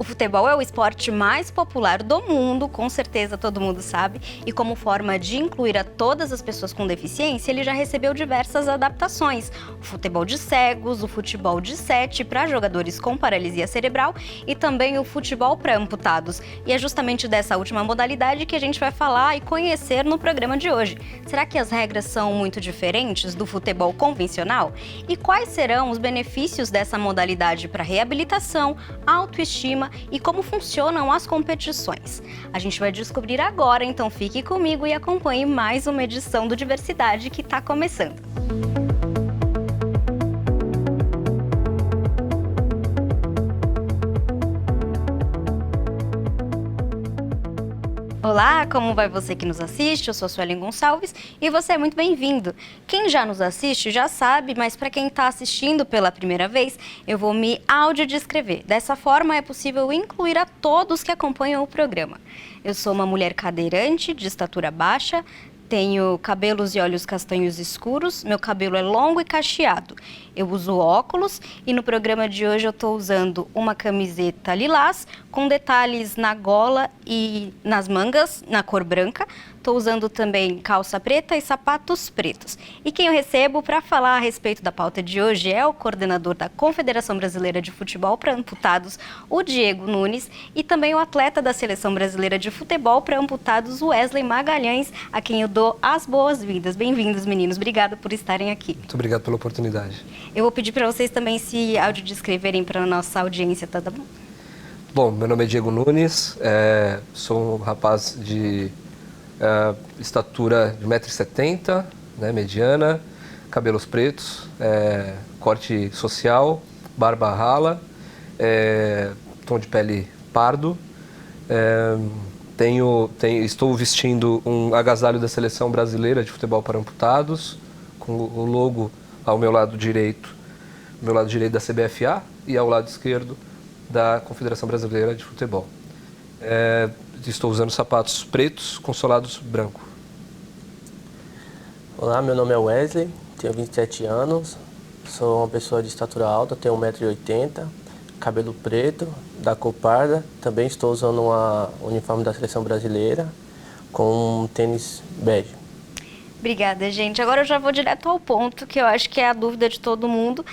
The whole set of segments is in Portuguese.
O futebol é o esporte mais popular do mundo, com certeza todo mundo sabe, e como forma de incluir a todas as pessoas com deficiência, ele já recebeu diversas adaptações. O futebol de cegos, o futebol de 7 para jogadores com paralisia cerebral e também o futebol para amputados. E é justamente dessa última modalidade que a gente vai falar e conhecer no programa de hoje. Será que as regras são muito diferentes do futebol convencional? E quais serão os benefícios dessa modalidade para reabilitação, autoestima e como funcionam as competições? A gente vai descobrir agora, então fique comigo e acompanhe mais uma edição do Diversidade que está começando. Olá, como vai você que nos assiste? Eu sou a Suelen Gonçalves e você é muito bem-vindo. Quem já nos assiste já sabe, mas para quem está assistindo pela primeira vez, eu vou me audiodescrever. Dessa forma, é possível incluir a todos que acompanham o programa. Eu sou uma mulher cadeirante, de estatura baixa, tenho cabelos e olhos castanhos escuros, meu cabelo é longo e cacheado. Eu uso óculos e no programa de hoje eu estou usando uma camiseta lilás com detalhes na gola e nas mangas, na cor branca. Estou usando também calça preta e sapatos pretos. E quem eu recebo para falar a respeito da pauta de hoje é o coordenador da Confederação Brasileira de Futebol para Amputados, o Diego Nunes, e também o atleta da Seleção Brasileira de Futebol para Amputados, o Wesley Magalhães, a quem eu dou as boas-vindas. Bem-vindos, meninos. Obrigada por estarem aqui. Muito obrigado pela oportunidade. Eu vou pedir para vocês também se audiodescreverem para a nossa audiência, tá bom? Bom, meu nome é Diego Nunes, sou um rapaz de estatura de 1,70 m, né, mediana, cabelos pretos, corte social, barba rala, tom de pele pardo. Estou vestindo um agasalho da Seleção Brasileira de Futebol para Amputados, com o logo ao meu lado direito da CBFA e ao lado esquerdo da Confederação Brasileira de Futebol. Estou usando sapatos pretos com solados branco. Olá, meu nome é Wesley, tenho 27 anos, sou uma pessoa de estatura alta, tenho 1,80 m, cabelo preto, da cor parda. Também estou usando um uniforme da Seleção Brasileira com um tênis bege. Obrigada, gente. Agora eu já vou direto ao ponto, que eu acho que é a dúvida de todo mundo.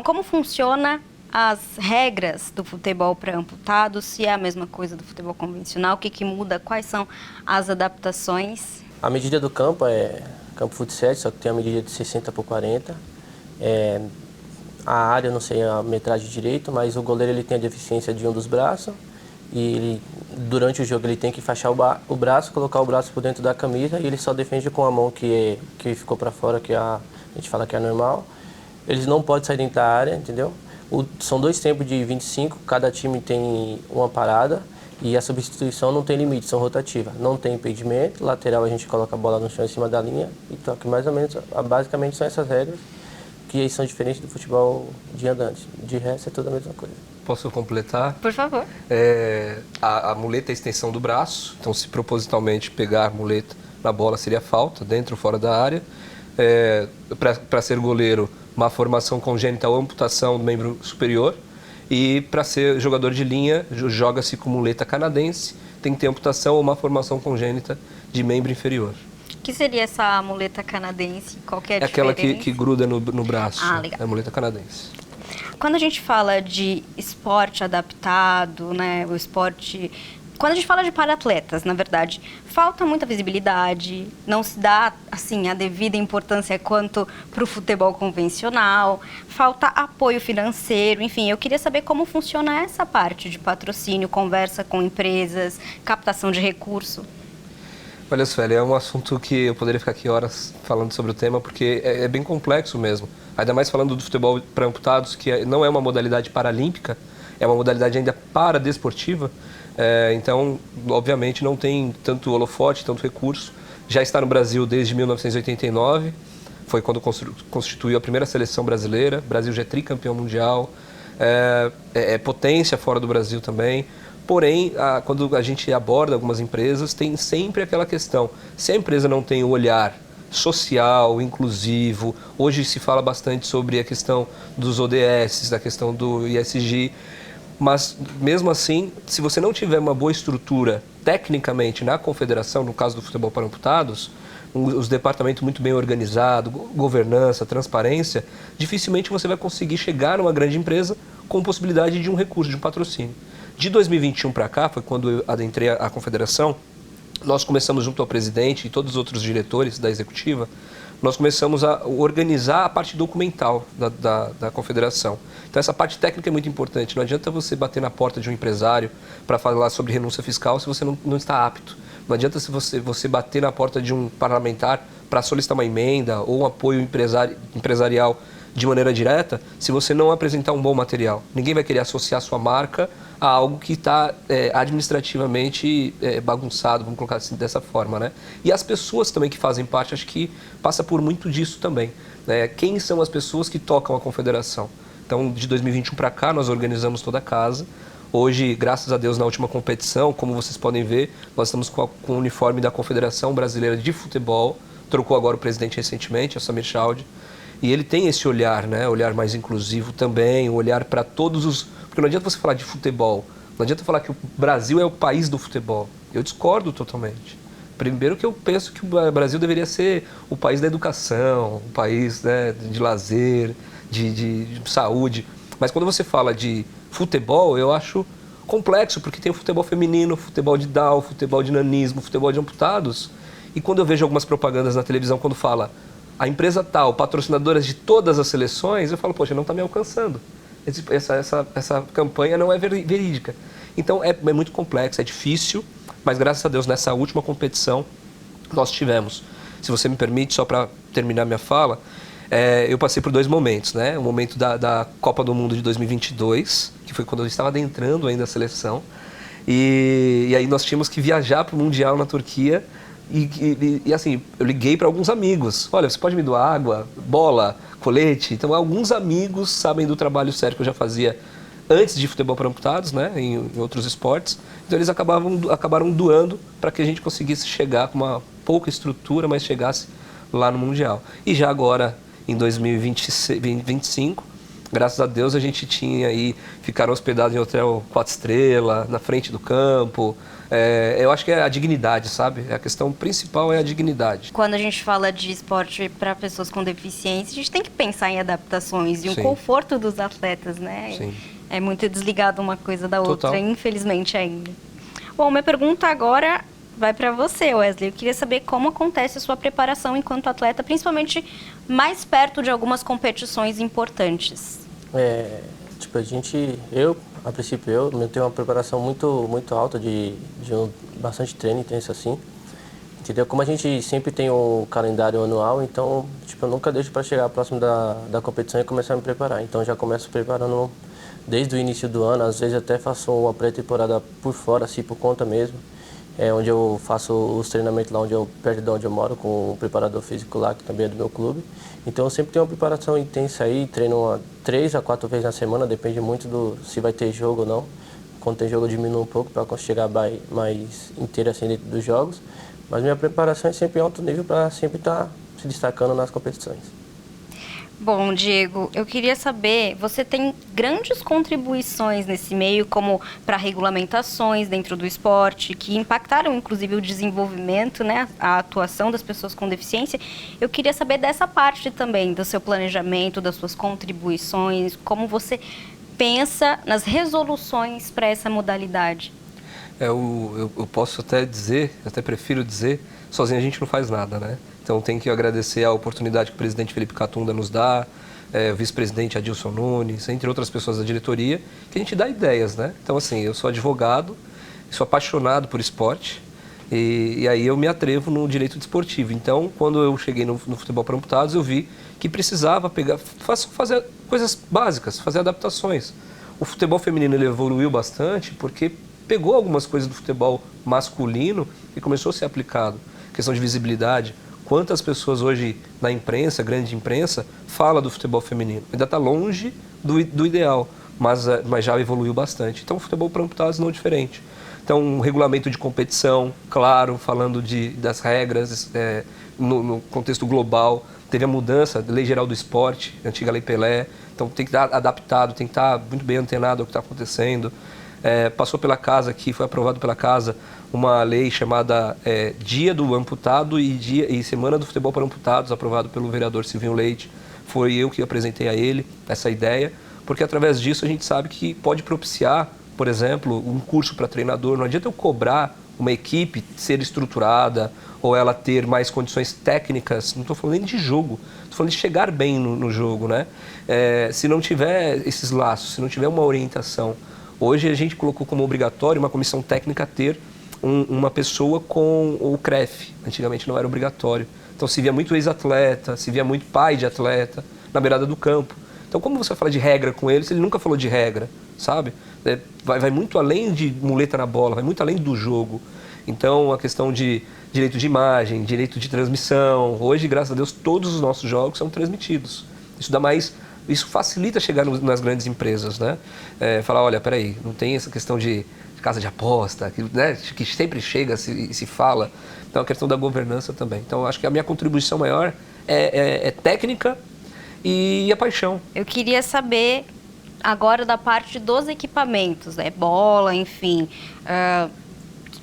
Como funciona as regras do futebol para amputados? Se é a mesma coisa do futebol convencional, o que muda? Quais são as adaptações? A medida do campo é campo fut 7, só que tem a medida de 60 por 40. A área, não sei a metragem direito, mas o goleiro ele tem a deficiência de um dos braços e durante o jogo ele tem que enfaixar o braço, colocar o braço por dentro da camisa e ele só defende com a mão que ficou para fora, que a gente fala que é normal. Eles não podem sair dentro da área, entendeu? São 2 tempos de 25, cada time tem uma parada e a substituição não tem limite, são rotativas. Não tem impedimento, lateral a gente coloca a bola no chão em cima da linha e toca. Mais ou menos, basicamente são essas regras que são diferentes do futebol de andante. De resto é tudo a mesma coisa. Posso completar? Por favor. A muleta é a extensão do braço, então se propositalmente pegar a muleta na bola seria falta, dentro ou fora da área. Para ser goleiro, uma formação congênita ou amputação do membro superior. E para ser jogador de linha, joga-se com muleta canadense, tem que ter amputação ou uma formação congênita de membro inferior. O que seria essa muleta canadense? Qual que é a aquela diferença? que gruda no braço. Ah, legal. É a muleta canadense. Quando a gente fala de esporte adaptado, né, quando a gente fala de para-atletas, na verdade, falta muita visibilidade, não se dá assim a devida importância quanto para o futebol convencional, falta apoio financeiro, enfim, eu queria saber como funciona essa parte de patrocínio, conversa com empresas, captação de recurso. Olha, Sueli, é um assunto que eu poderia ficar aqui horas falando sobre o tema, porque é bem complexo mesmo. Ainda mais falando do futebol para amputados, que não é uma modalidade paralímpica, é uma modalidade ainda paradesportiva. Então, obviamente, não tem tanto holofote, tanto recurso. Já está no Brasil desde 1989, foi quando constituiu a primeira seleção brasileira. O Brasil já é tricampeão mundial, é potência fora do Brasil também. Porém, quando a gente aborda algumas empresas, tem sempre aquela questão. Se a empresa não tem o olhar social, inclusivo, hoje se fala bastante sobre a questão dos ODS, da questão do ISG, Mas, mesmo assim, se você não tiver uma boa estrutura, tecnicamente, na confederação, no caso do futebol para amputados, os departamentos muito bem organizados, governança, transparência, dificilmente você vai conseguir chegar numa grande empresa com possibilidade de um recurso, de um patrocínio. De 2021 para cá, foi quando eu adentrei a confederação, nós começamos junto ao presidente e todos os outros diretores da executiva, nós começamos a organizar a parte documental da confederação. Então essa parte técnica é muito importante. Não adianta você bater na porta de um empresário para falar sobre renúncia fiscal se você não está apto. Não adianta você bater na porta de um parlamentar para solicitar uma emenda ou um apoio empresarial de maneira direta se você não apresentar um bom material. Ninguém vai querer associar sua marca a algo que está administrativamente bagunçado, vamos colocar assim dessa forma, né? E as pessoas também que fazem parte, acho que passa por muito disso também, né? Quem são as pessoas que tocam a confederação? Então, de 2021 para cá, nós organizamos toda a casa. Hoje, graças a Deus, na última competição, como vocês podem ver, nós estamos com o uniforme da Confederação Brasileira de Futebol. Trocou agora o presidente recentemente, o Samir Chaldi. E ele tem esse olhar, né? Olhar mais inclusivo também, olhar para todos os... Porque não adianta você falar de futebol, não adianta falar que o Brasil é o país do futebol. Eu discordo totalmente. Primeiro que eu penso que o Brasil deveria ser o país da educação, o país, né, de lazer, de saúde. Mas quando você fala de futebol, eu acho complexo, porque tem o futebol feminino, o futebol de Down, o futebol de nanismo, o futebol de amputados. E quando eu vejo algumas propagandas na televisão, quando fala a empresa tal, patrocinadoras de todas as seleções, eu falo, poxa, não está me alcançando. Essa campanha não é verídica. Então é muito complexo, é difícil, mas graças a Deus nessa última competição nós tivemos. Se você me permite, só para terminar minha fala, eu passei por 2 momentos, né? O momento da Copa do Mundo de 2022, que foi quando eu estava adentrando ainda a seleção, e aí nós tínhamos que viajar para o Mundial na Turquia. E assim, eu liguei para alguns amigos. Olha, você pode me doar água, bola, colete? Então, alguns amigos sabem do trabalho sério que eu já fazia antes de futebol para amputados, né, em outros esportes. Então, eles acabaram doando para que a gente conseguisse chegar com uma pouca estrutura, mas chegasse lá no Mundial. E já agora, em 2025, graças a Deus, a gente tinha aí, ficaram hospedados em hotel 4 estrelas, na frente do campo. Eu acho que é a dignidade, sabe? A questão principal é a dignidade. Quando a gente fala de esporte para pessoas com deficiência, a gente tem que pensar em adaptações e o conforto dos atletas, né? Sim. É muito desligado uma coisa da outra, Total. infelizmente ainda. Bom, minha pergunta agora vai para você, Wesley. Eu queria saber como acontece a sua preparação enquanto atleta, principalmente mais perto de algumas competições importantes. A princípio, eu tenho uma preparação muito alta, de bastante treino intenso assim, entendeu? Como a gente sempre tem um calendário anual, então, eu nunca deixo para chegar próximo da competição e começar a me preparar. Então, já começo preparando desde o início do ano, às vezes até faço uma pré-temporada por fora, assim, por conta mesmo, onde eu faço os treinamentos lá perto de onde eu moro, com o preparador físico lá, que também é do meu clube. Então eu sempre tenho uma preparação intensa aí, treino 3 a 4 vezes na semana, depende muito se vai ter jogo ou não. Quando tem jogo eu diminuo um pouco para chegar mais inteiro assim dentro dos jogos. Mas minha preparação é sempre em alto nível para sempre estar se destacando nas competições. Bom, Diego, eu queria saber, você tem grandes contribuições nesse meio, como para regulamentações dentro do esporte, que impactaram inclusive o desenvolvimento, né, a atuação das pessoas com deficiência. Eu queria saber dessa parte também, do seu planejamento, das suas contribuições, como você pensa nas resoluções para essa modalidade. Eu posso até prefiro dizer, sozinho a gente não faz nada, né? Então, tenho que agradecer a oportunidade que o presidente Felipe Catunda nos dá, o vice-presidente Adilson Nunes, entre outras pessoas da diretoria, que a gente dá ideias, né? Então, assim, eu sou advogado, sou apaixonado por esporte, e aí eu me atrevo no direito desportivo. Então, quando eu cheguei no futebol para amputados, eu vi que precisava fazer coisas básicas, fazer adaptações. O futebol feminino ele evoluiu bastante porque pegou algumas coisas do futebol masculino e começou a ser aplicado. Questão de visibilidade. Quantas pessoas hoje na imprensa, grande imprensa, fala do futebol feminino? Ainda está longe do ideal, mas já evoluiu bastante. Então, o futebol para amputados não é diferente. Então, um regulamento de competição, claro, falando das regras, no contexto global. Teve a mudança da Lei Geral do Esporte, a antiga Lei Pelé. Então tem que estar adaptado, tem que estar muito bem antenado ao que está acontecendo. Passou pela casa aqui, foi aprovado pela casa uma lei chamada Dia do Amputado e Semana do Futebol para Amputados, aprovado pelo vereador Silvinho Leite. Foi eu que apresentei a ele essa ideia, porque através disso a gente sabe que pode propiciar, por exemplo, um curso para treinador. Não adianta eu cobrar uma equipe ser estruturada ou ela ter mais condições técnicas, não estou falando nem de jogo, estou falando de chegar bem no jogo, né? Se não tiver esses laços, se não tiver uma orientação. Hoje a gente colocou como obrigatório uma comissão técnica ter uma pessoa com o CREF, antigamente não era obrigatório. Então se via muito ex-atleta, se via muito pai de atleta na beirada do campo. Então como você vai falar de regra com ele se ele nunca falou de regra, sabe? Vai muito além de muleta na bola, vai muito além do jogo. Então a questão de direito de imagem, direito de transmissão, hoje, graças a Deus, todos os nossos jogos são transmitidos. Isso facilita chegar nas grandes empresas, né? Falar, olha, peraí, não tem essa questão de casa de aposta, que sempre chega e se fala. Então, a questão da governança também. Então, acho que a minha contribuição maior é técnica e a paixão. Eu queria saber agora da parte dos equipamentos, né? Bola, enfim.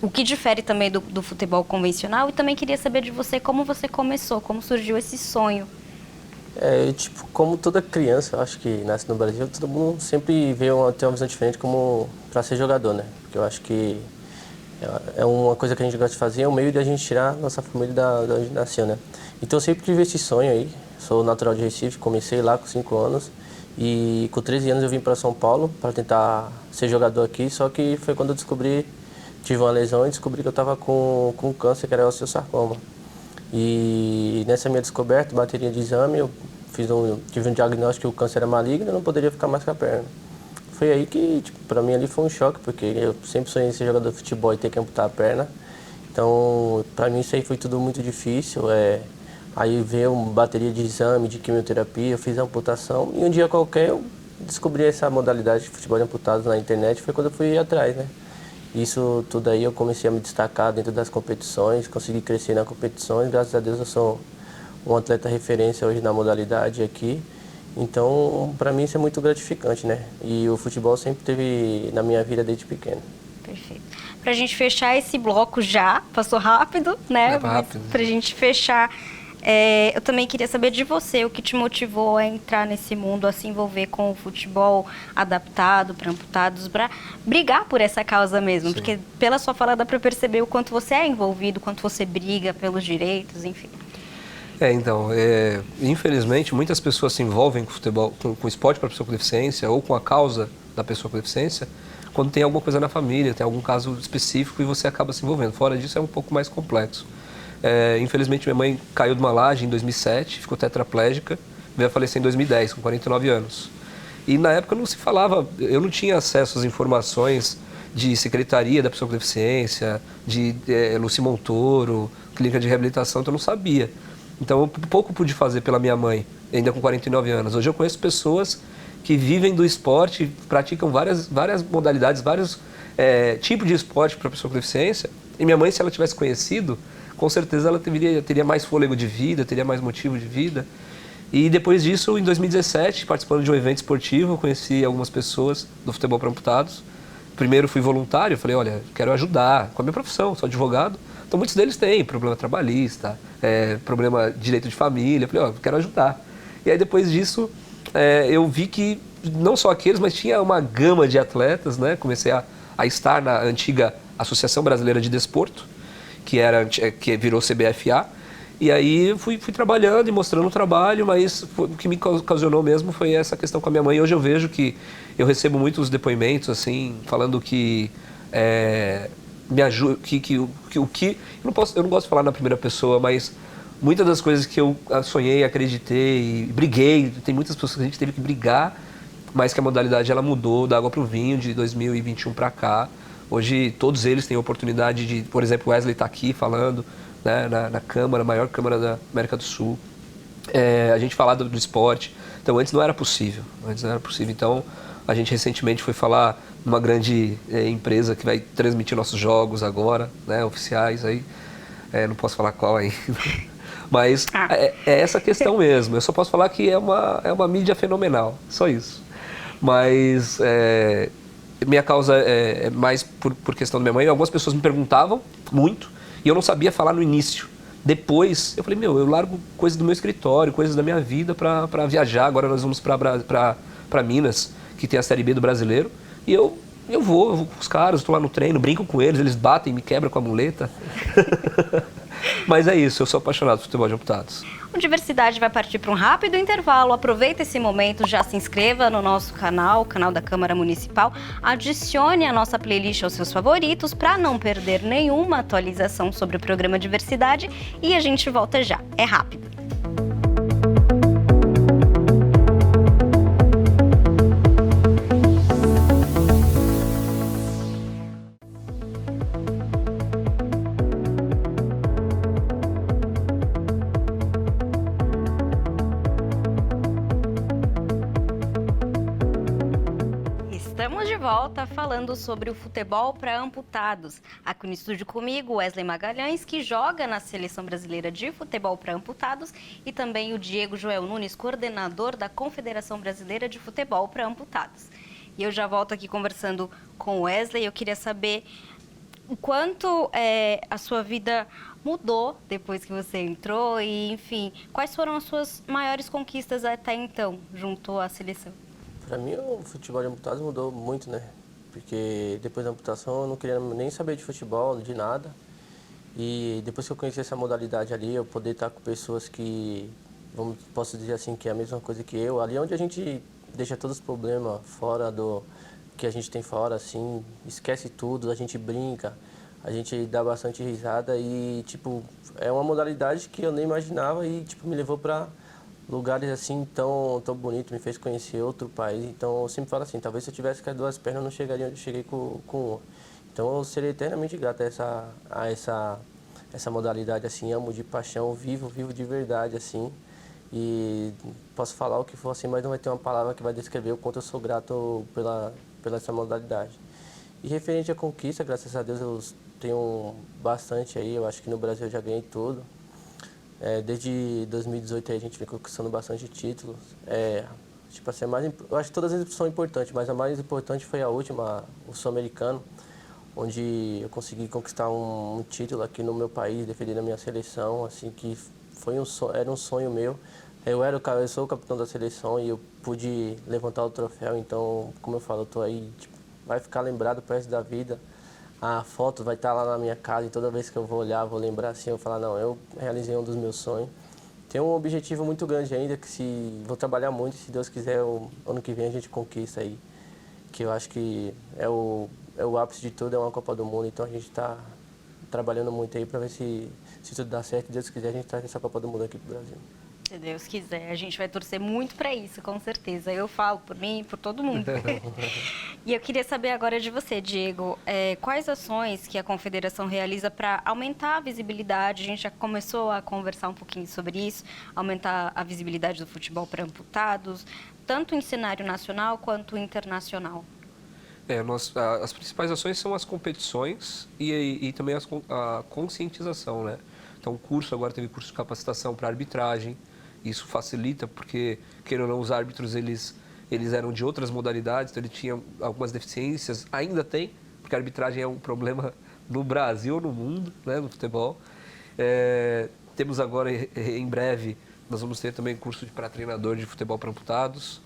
O que difere também do futebol convencional, e também queria saber de você como você começou, como surgiu esse sonho. Como toda criança, eu acho que nasce no Brasil, todo mundo sempre tem uma visão diferente como para ser jogador, né? Porque eu acho que é uma coisa que a gente gosta de fazer, é um meio de a gente tirar nossa família da onde nasceu, né? Então eu sempre tive esse sonho aí, sou natural de Recife, comecei lá com 5 anos e com 13 anos eu vim para São Paulo para tentar ser jogador aqui, só que foi quando eu tive uma lesão e descobri que eu estava com câncer, que era osteosarcoma. E nessa minha descoberta, bateria de exame, eu tive um diagnóstico que o câncer era maligno e eu não poderia ficar mais com a perna. Foi aí que, para mim ali foi um choque, porque eu sempre sonhei em ser jogador de futebol e ter que amputar a perna. Então, para mim isso aí foi tudo muito difícil. Aí veio uma bateria de exame, de quimioterapia, eu fiz a amputação e um dia qualquer eu descobri essa modalidade de futebol de amputados na internet, foi quando eu fui atrás, né? Isso tudo aí eu comecei a me destacar dentro das competições, consegui crescer nas competições, graças a Deus eu sou um atleta referência hoje na modalidade aqui. Então, para mim isso é muito gratificante, né? E o futebol sempre esteve na minha vida desde pequeno. Perfeito. Para a gente fechar esse bloco já, passou rápido, né? Rápido. Para a gente fechar, eu também queria saber de você, o que te motivou a entrar nesse mundo, a se envolver com o futebol adaptado para amputados, para brigar por essa causa mesmo. Sim. Porque pela sua fala dá para perceber o quanto você é envolvido, o quanto você briga pelos direitos, enfim. Infelizmente, muitas pessoas se envolvem com futebol, com esporte para pessoa com deficiência ou com a causa da pessoa com deficiência quando tem alguma coisa na família, tem algum caso específico e você acaba se envolvendo. Fora disso, é um pouco mais complexo. Infelizmente, minha mãe caiu de uma laje em 2007, ficou tetraplégica, veio a falecer em 2010, com 49 anos. E na época não se falava, eu não tinha acesso às informações de secretaria da pessoa com deficiência, de Luci Montoro, clínica de reabilitação, então eu não sabia. Então eu pouco pude fazer pela minha mãe, ainda com 49 anos. Hoje eu conheço pessoas que vivem do esporte, praticam várias modalidades, vários tipos de esporte para pessoa com deficiência. E minha mãe, se ela tivesse conhecido, com certeza ela teria mais fôlego de vida, teria mais motivo de vida. E depois disso, em 2017, participando de um evento esportivo, eu conheci algumas pessoas do futebol para amputados. Primeiro fui voluntário, falei, olha, quero ajudar com a minha profissão, sou advogado. Então muitos deles têm problema trabalhista, problema de direito de família, falei, quero ajudar. E aí depois disso, eu vi que não só aqueles, mas tinha uma gama de atletas, né? Comecei a estar na antiga Associação Brasileira de Desporto, que virou CBFA, e aí fui trabalhando e mostrando o trabalho, mas o que me ocasionou mesmo foi essa questão com a minha mãe. Hoje eu vejo que eu recebo muitos depoimentos, assim, falando que me ajuda, eu não gosto de falar na primeira pessoa, mas muitas das coisas que eu sonhei, acreditei, briguei, tem muitas pessoas que a gente teve que brigar, mas que a modalidade ela mudou da água para o vinho de 2021 para cá. Hoje todos eles têm a oportunidade de, por exemplo, o Wesley está aqui falando, né, na Câmara, a maior Câmara da América do Sul. A gente falar do esporte. Então antes não era possível. Então a gente recentemente foi falar numa grande empresa que vai transmitir nossos jogos agora, né, oficiais aí. Não posso falar qual ainda. Mas é essa questão mesmo. Eu só posso falar que é uma mídia fenomenal, só isso. Mas minha causa é mais por questão da minha mãe. Algumas pessoas me perguntavam muito e eu não sabia falar no início. Depois, eu falei, eu largo coisas do meu escritório, coisas da minha vida para viajar. Agora nós vamos para Minas, que tem a Série B do Brasileiro. E eu vou com os caras, estou lá no treino, brinco com eles batem, me quebram com a muleta. Mas é isso, eu sou apaixonado por futebol de amputados. O Diversidade vai partir para um rápido intervalo. Aproveita esse momento, já se inscreva no nosso canal, o canal da Câmara Municipal. Adicione a nossa playlist aos seus favoritos para não perder nenhuma atualização sobre o programa Diversidade. E a gente volta já. É rápido. Estamos de volta falando sobre o futebol para amputados. Aqui no estúdio comigo, Wesley Magalhães, que joga na Seleção Brasileira de Futebol para Amputados, e também o Diego Joel Nunes, coordenador da Confederação Brasileira de Futebol para Amputados. E eu já volto aqui conversando com o Wesley. Eu queria saber o quanto a sua vida mudou depois que você entrou e, enfim, quais foram as suas maiores conquistas até então, junto à seleção? Para mim, o futebol de amputados mudou muito, né? Porque depois da amputação eu não queria nem saber de futebol, de nada. E depois que eu conheci essa modalidade ali, eu poder estar com pessoas que, posso dizer assim, que é a mesma coisa que eu. Ali é onde a gente deixa todos os problemas fora do que a gente tem fora, assim, esquece tudo, a gente brinca, a gente dá bastante risada e, tipo, é uma modalidade que eu nem imaginava e, tipo, me levou para lugares assim tão bonito, me fez conhecer outro país. Então eu sempre falo assim, talvez se eu tivesse com as duas pernas eu não chegaria onde eu cheguei com uma. Então eu serei eternamente grato a essa modalidade, assim, amo de paixão, vivo de verdade, assim. E posso falar o que for assim, mas não vai ter uma palavra que vai descrever o quanto eu sou grato pela essa modalidade. E referente à conquista, graças a Deus eu tenho bastante aí, eu acho que no Brasil eu já ganhei tudo. Desde 2018 aí a gente vem conquistando bastante títulos. Tipo assim, eu acho que todas elas são importantes, mas a mais importante foi a última, o Sul-Americano, onde eu consegui conquistar um título aqui no meu país, defendendo a minha seleção, assim, que era um sonho meu. Eu sou o capitão da seleção e eu pude levantar o troféu, então, como eu falo, eu tô aí, tipo, vai ficar lembrado pro resto da vida. A foto vai estar lá na minha casa e toda vez que eu vou olhar, vou lembrar assim, eu vou falar, não, eu realizei um dos meus sonhos. Tenho um objetivo muito grande ainda, vou trabalhar muito, se Deus quiser, o ano que vem a gente conquista aí. Que eu acho que é o ápice de tudo, é uma Copa do Mundo, então a gente está trabalhando muito aí para ver se tudo dá certo, se Deus quiser, a gente traz essa Copa do Mundo aqui pro Brasil. Se Deus quiser, a gente vai torcer muito para isso, com certeza. Eu falo por mim e por todo mundo. E eu queria saber agora de você, Diego, quais ações que a Confederação realiza para aumentar a visibilidade? A gente já começou a conversar um pouquinho sobre isso, aumentar a visibilidade do futebol para amputados, tanto em cenário nacional quanto internacional. As principais ações são as competições e também a conscientização, né? Então, agora teve curso de capacitação para arbitragem. Isso facilita porque, querendo ou não, os árbitros eles eram de outras modalidades, então eles tinham algumas deficiências, ainda tem, porque a arbitragem é um problema no Brasil, no mundo, né, no futebol. Temos agora, em breve, nós vamos ter também curso para treinador de futebol para amputados.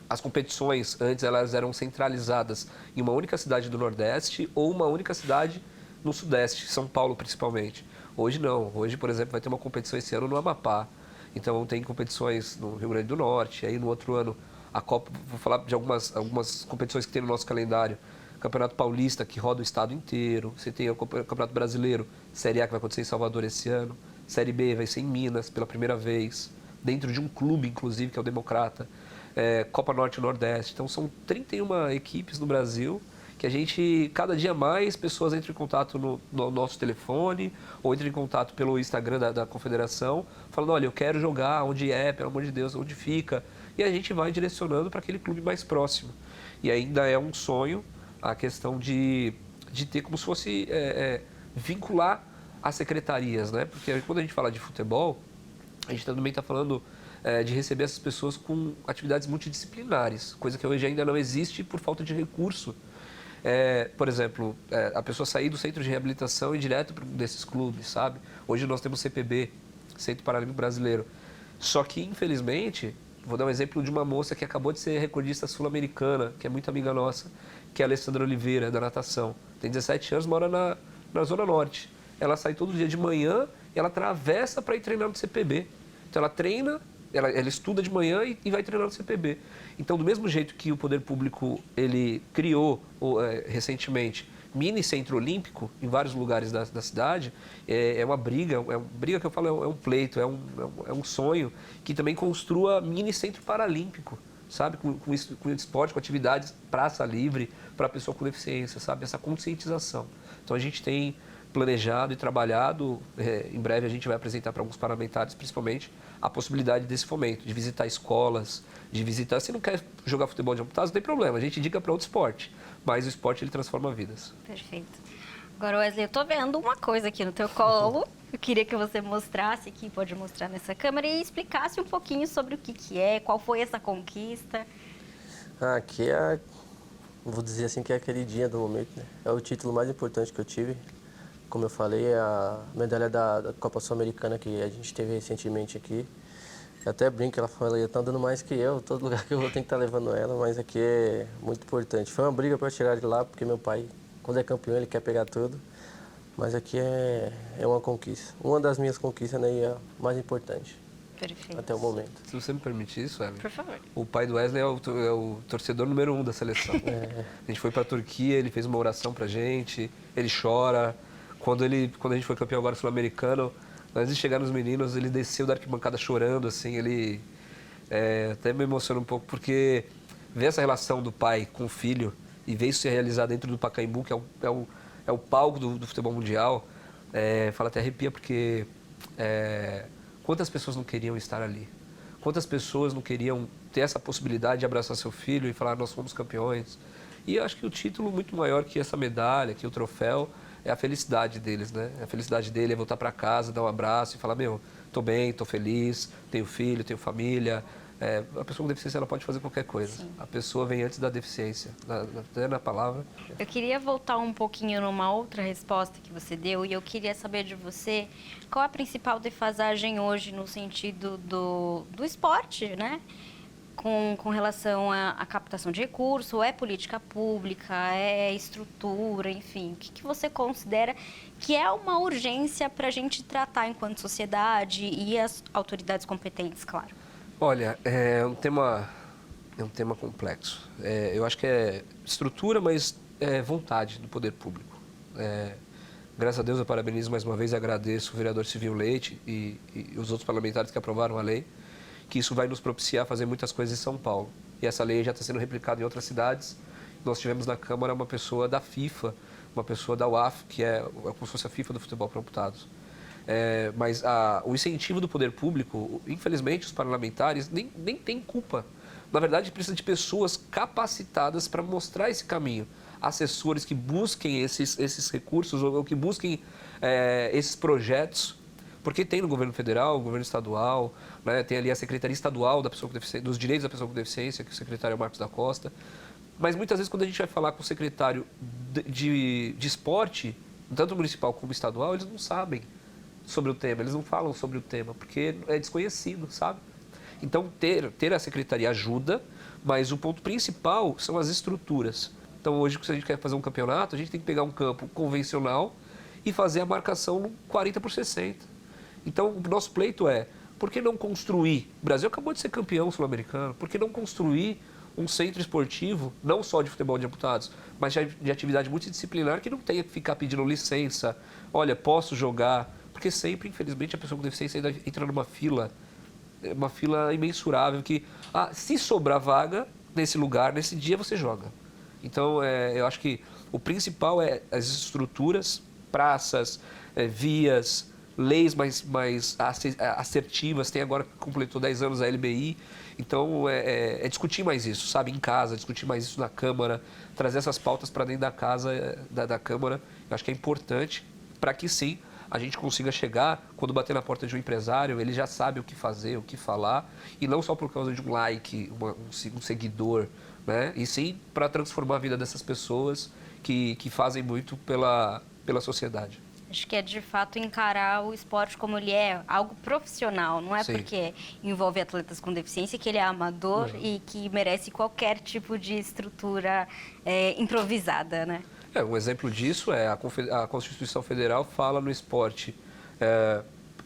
As competições, antes, elas eram centralizadas em uma única cidade do Nordeste ou uma única cidade no Sudeste, São Paulo principalmente. Hoje não. Hoje, por exemplo, vai ter uma competição esse ano no Amapá. Então tem competições no Rio Grande do Norte. Aí no outro ano, a Copa, vou falar de algumas competições que tem no nosso calendário. Campeonato Paulista, que roda o estado inteiro. Você tem o Campeonato Brasileiro, Série A, que vai acontecer em Salvador esse ano. Série B vai ser em Minas pela primeira vez, dentro de um clube, inclusive, que é o Democrata. Copa Norte e Nordeste. Então são 31 equipes no Brasil que a gente, cada dia mais, pessoas entram em contato no nosso telefone ou entram em contato pelo Instagram da Confederação, falando, olha, eu quero jogar, onde pelo amor de Deus, onde fica? E a gente vai direcionando para aquele clube mais próximo. E ainda é um sonho a questão de ter como se fosse vincular as secretarias, né? Porque quando a gente fala de futebol, a gente também está falando de receber essas pessoas com atividades multidisciplinares, coisa que hoje ainda não existe por falta de recurso. Por exemplo, a pessoa sair do centro de reabilitação e ir direto para um desses clubes, sabe? Hoje nós temos CPB, Centro Paralímpico Brasileiro. Só que, infelizmente, vou dar um exemplo de uma moça que acabou de ser recordista sul-americana, que é muito amiga nossa, que é a Alessandra Oliveira, da natação. Tem 17 anos, mora na Zona Norte. Ela sai todo dia de manhã e ela atravessa para ir treinar no CPB. Então ela treina, ela estuda de manhã e vai treinar no CPB. Então, do mesmo jeito que o poder público ele criou recentemente mini centro olímpico em vários lugares da cidade, é uma briga que eu falo, é um pleito, é um sonho que também construa mini centro paralímpico, sabe? Com esporte, com atividades, praça livre para a pessoa com deficiência, sabe? Essa conscientização. Então a gente tem planejado e trabalhado, em breve a gente vai apresentar para alguns parlamentares, principalmente, a possibilidade desse fomento, de visitar escolas, de visitar... Se não quer jogar futebol de amputados, não tem problema, a gente indica para outro esporte, mas o esporte ele transforma vidas. Perfeito. Agora, Wesley, eu tô vendo uma coisa aqui no teu colo, eu queria que você mostrasse aqui, pode mostrar nessa câmera, e explicasse um pouquinho sobre o que é, qual foi essa conquista. Aqui vou dizer assim que é a queridinha do momento, né? É o título mais importante que eu tive. Como eu falei, é a medalha da Copa Sul-Americana que a gente teve recentemente aqui. Eu até brinco, ela fala, tá dando mais que eu, todo lugar que eu vou tem que estar levando ela, mas aqui é muito importante. Foi uma briga para chegar de lá, porque meu pai, quando é campeão, ele quer pegar tudo. Mas aqui é uma conquista. Uma das minhas conquistas, né, e a mais importante. Perfeito. Até o momento. Se você me permitir isso, Wesley. Por favor. O pai do Wesley é o torcedor número 1 da seleção. A gente foi para a Turquia, ele fez uma oração pra gente, ele chora. Quando a gente foi campeão agora sul-americano, antes de chegar nos meninos, ele desceu da arquibancada chorando, assim, ele até me emociona um pouco, porque ver essa relação do pai com o filho e ver isso se realizar dentro do Pacaembu, que é o palco do futebol mundial, fala até arrepia, porque quantas pessoas não queriam estar ali? Quantas pessoas não queriam ter essa possibilidade de abraçar seu filho e falar, nós fomos campeões? E eu acho que o título muito maior que essa medalha, que o troféu, é a felicidade deles, né? A felicidade dele é voltar para casa, dar um abraço e falar, meu, tô bem, tô feliz, tenho filho, tenho família. A pessoa com deficiência ela pode fazer qualquer coisa. Sim. A pessoa vem antes da deficiência, até na palavra. Eu queria voltar um pouquinho numa outra resposta que você deu e eu queria saber de você qual a principal defasagem hoje no sentido do esporte, né? Com relação à captação de recurso, é política pública, é estrutura, enfim. O que você considera que é uma urgência para a gente tratar enquanto sociedade e as autoridades competentes, claro? Olha, é um tema complexo. Eu acho que é estrutura, mas é vontade do poder público. Graças a Deus eu parabenizo mais uma vez e agradeço o vereador Civil Leite e os outros parlamentares que aprovaram a lei, que isso vai nos propiciar fazer muitas coisas em São Paulo. E essa lei já está sendo replicada em outras cidades. Nós tivemos na Câmara uma pessoa da FIFA, uma pessoa da UAF, que é como se fosse a FIFA do futebol para amputados. Mas o incentivo do poder público, infelizmente, os parlamentares nem têm culpa. Na verdade, precisa de pessoas capacitadas para mostrar esse caminho. Assessores que busquem esses recursos ou que busquem esses projetos. Porque tem no governo federal, no governo estadual, né, tem ali a Secretaria Estadual da pessoa com deficiência, dos Direitos da Pessoa com Deficiência, que o secretário é o Marcos da Costa. Mas muitas vezes quando a gente vai falar com o secretário de esporte, tanto municipal como estadual, eles não sabem sobre o tema, eles não falam sobre o tema, porque é desconhecido, sabe? Então ter a secretaria ajuda, mas o ponto principal são as estruturas. Então hoje, se a gente quer fazer um campeonato, a gente tem que pegar um campo convencional e fazer a marcação no 40x60. Então, o nosso pleito por que não construir? O Brasil acabou de ser campeão sul-americano, por que não construir um centro esportivo, não só de futebol de amputados, mas de atividade multidisciplinar, que não tenha que ficar pedindo licença, olha, posso jogar? Porque sempre, infelizmente, a pessoa com deficiência ainda entra numa fila, uma fila imensurável, que se sobrar vaga nesse lugar, nesse dia, você joga. Então, eu acho que o principal é as estruturas, praças, vias, leis mais assertivas. Tem agora que completou 10 anos a LBI, então é discutir mais isso, sabe, em casa, discutir mais isso na Câmara, trazer essas pautas para dentro da casa, da Câmara. Eu acho que é importante para que sim a gente consiga chegar, quando bater na porta de um empresário, ele já sabe o que fazer, o que falar, e não só por causa de um like, um seguidor, né? E sim para transformar a vida dessas pessoas que fazem muito pela sociedade. Acho que é de fato encarar o esporte como ele é, algo profissional, não é Sim. porque envolve atletas com deficiência que ele é amador e que merece qualquer tipo de estrutura improvisada, né? Um exemplo disso é a Constituição Federal fala no esporte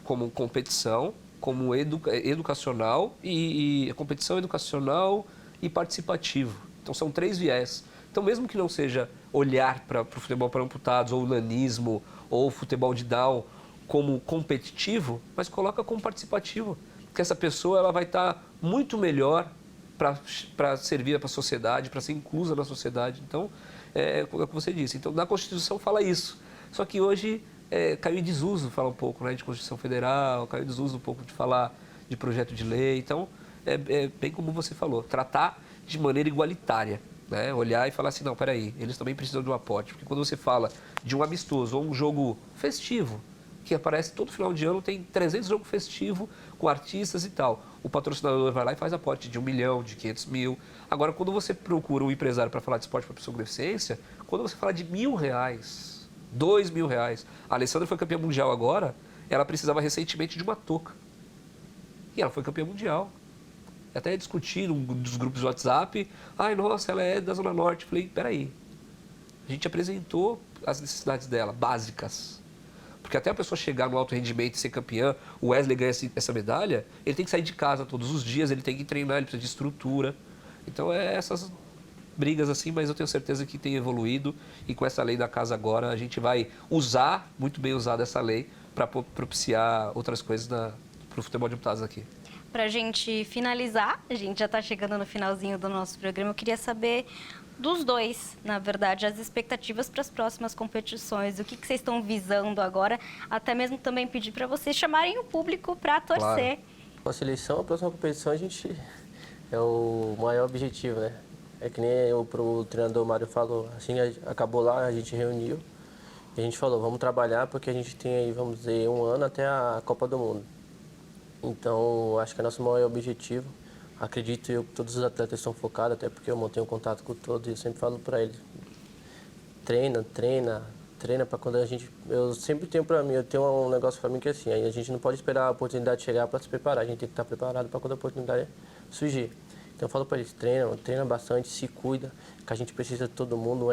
como competição, como educacional e competição educacional e participativo. Então são 3 viés. Então mesmo que não seja olhar para o futebol para amputados ou o nanismo ou futebol de Down como competitivo, mas coloca como participativo, porque essa pessoa ela vai estar muito melhor para servir para a sociedade, para ser inclusa na sociedade. Então, é o que você disse. Então, na Constituição fala isso. Só que hoje caiu em desuso falar um pouco, né, de Constituição Federal, caiu em desuso um pouco de falar de projeto de lei. Então, é bem como você falou, tratar de maneira igualitária. Né? Olhar e falar assim, não, peraí, eles também precisam de um aporte. Porque quando você fala de um amistoso ou um jogo festivo, que aparece todo final de ano, tem 300 jogos festivos com artistas e tal. O patrocinador vai lá e faz aporte de 1 milhão, de 500 mil. Agora, quando você procura um empresário para falar de esporte para pessoa com deficiência, quando você fala de R$1.000, R$2.000, a Alessandra foi campeã mundial agora, ela precisava recentemente de uma touca. E ela foi campeã mundial. Até discutir num dos grupos de WhatsApp, ai, nossa, ela é da Zona Norte. Falei, peraí, a gente apresentou as necessidades dela, básicas. Porque até a pessoa chegar no alto rendimento e ser campeã, o Wesley ganha essa medalha, ele tem que sair de casa todos os dias, ele tem que treinar, ele precisa de estrutura. Então essas brigas assim, mas eu tenho certeza que tem evoluído e com essa lei da casa agora a gente vai usar, muito bem usada essa lei, para propiciar outras coisas para o futebol de amputados aqui. Para a gente finalizar, a gente já está chegando no finalzinho do nosso programa, eu queria saber dos dois, na verdade, as expectativas para as próximas competições, o que vocês estão visando agora, até mesmo também pedir para vocês chamarem o público para torcer. Claro. Com a seleção, a próxima competição a gente é o maior objetivo, né? É que nem o treinador Mário falou, assim, acabou lá, a gente reuniu e a gente falou, vamos trabalhar porque a gente tem aí, vamos dizer, 1 ano até a Copa do Mundo. Então, acho que é nosso maior objetivo. Acredito eu que todos os atletas estão focados, até porque eu mantenho contato com todos e eu sempre falo para eles, treina para quando a gente... Eu sempre tenho para mim, eu tenho um negócio para mim que é assim, a gente não pode esperar a oportunidade chegar para se preparar, a gente tem que estar preparado para quando a oportunidade surgir. Então eu falo para eles, treina bastante, se cuida, que a gente precisa de todo mundo,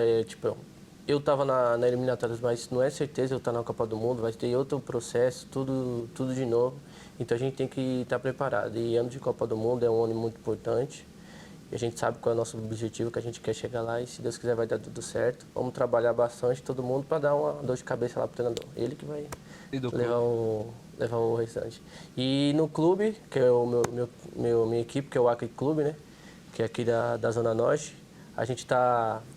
eu estava na eliminatória, mas não é certeza eu estar na Copa do Mundo, vai ter outro processo, tudo de novo. Então a gente tem que estar preparado. E ano de Copa do Mundo é um ano muito importante. E a gente sabe qual é o nosso objetivo, que a gente quer chegar lá e se Deus quiser vai dar tudo certo. Vamos trabalhar bastante todo mundo para dar uma dor de cabeça lá pro treinador. Ele que vai levar o restante. E no clube, que é minha equipe, que é o Acre Clube, né? Que é aqui da Zona Norte. A gente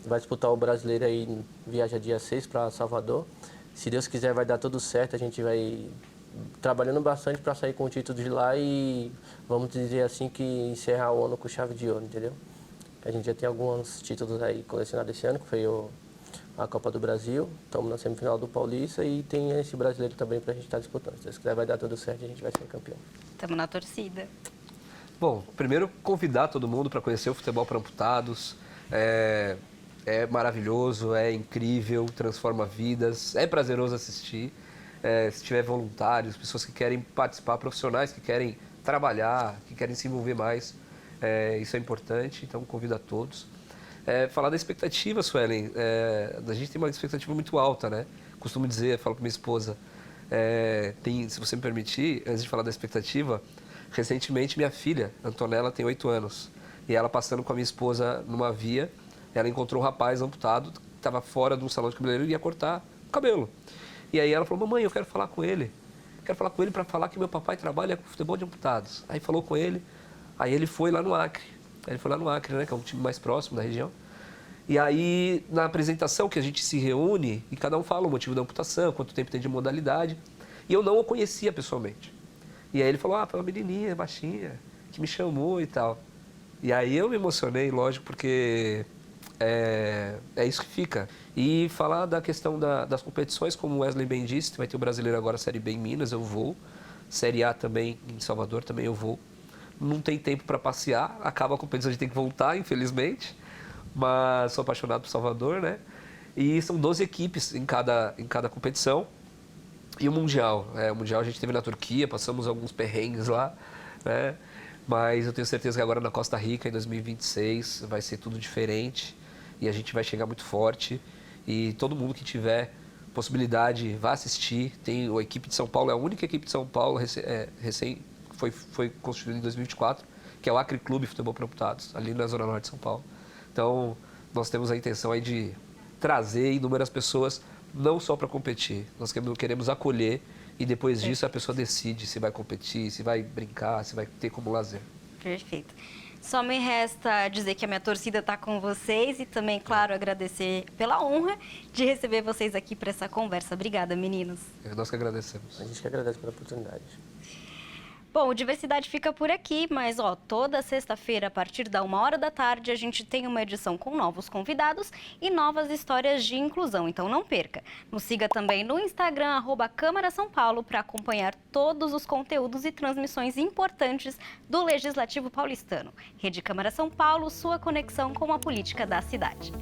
vai disputar o brasileiro aí, viaja dia 6 para Salvador. Se Deus quiser vai dar tudo certo, a gente vai trabalhando bastante para sair com o título de lá e, vamos dizer assim, que encerrar o ano com chave de ouro, entendeu? A gente já tem alguns títulos aí colecionados esse ano, que foi a Copa do Brasil, estamos na semifinal do Paulista e tem esse brasileiro também para a gente estar disputando. Se Deus quiser vai dar tudo certo e a gente vai ser campeão. Estamos na torcida. Bom, primeiro convidar todo mundo para conhecer o futebol para amputados. É maravilhoso, é incrível, transforma vidas, é prazeroso assistir. Se tiver voluntários, pessoas que querem participar, profissionais que querem trabalhar, que querem se envolver mais, isso é importante, então convido a todos. Falar da expectativa, Suelen, a gente tem uma expectativa muito alta, né? Costumo dizer, falo com minha esposa, se você me permitir, antes de falar da expectativa, recentemente minha filha, Antonella, tem 8 anos, e ela passando com a minha esposa numa via, ela encontrou um rapaz amputado, que estava fora de um salão de cabeleireiro e ia cortar o cabelo. E aí ela falou, mamãe, eu quero falar com ele. Quero falar com ele para falar que meu papai trabalha com futebol de amputados. Aí falou com ele, aí ele foi lá no Acre. Né, que é um time mais próximo da região. E aí, na apresentação que a gente se reúne, e cada um fala o motivo da amputação, quanto tempo tem de modalidade, e eu não o conhecia pessoalmente. E aí ele falou, foi uma menininha, baixinha, que me chamou e tal. E aí eu me emocionei, lógico, porque é isso que fica. E falar da questão das competições, como o Wesley bem disse, vai ter o Brasileiro agora, Série B em Minas, eu vou. Série A também, em Salvador, também eu vou. Não tem tempo para passear, acaba a competição, a gente tem que voltar, infelizmente. Mas sou apaixonado por Salvador, né? E são 12 equipes em cada competição. E o Mundial. O Mundial a gente teve na Turquia, passamos alguns perrengues lá, né? Mas eu tenho certeza que agora na Costa Rica, em 2026, vai ser tudo diferente. E a gente vai chegar muito forte. E todo mundo que tiver possibilidade, vá assistir. Tem a equipe de São Paulo, é a única equipe de São Paulo foi constituída em 2024, que é o Acre Clube Futebol para Amputados, ali na Zona Norte de São Paulo. Então, nós temos a intenção aí de trazer inúmeras pessoas, não só para competir. Nós queremos acolher e depois disso a pessoa decide se vai competir, se vai brincar, se vai ter como lazer. Perfeito. Só me resta dizer que a minha torcida está com vocês e também, claro, agradecer pela honra de receber vocês aqui para essa conversa. Obrigada, meninos. Nós que agradecemos. A gente que agradece pela oportunidade. Bom, o Diversidade fica por aqui, mas toda sexta-feira, a partir da 13h, a gente tem uma edição com novos convidados e novas histórias de inclusão, então não perca. Nos siga também no Instagram, @Câmara São Paulo, para acompanhar todos os conteúdos e transmissões importantes do Legislativo Paulistano. Rede Câmara São Paulo, sua conexão com a política da cidade.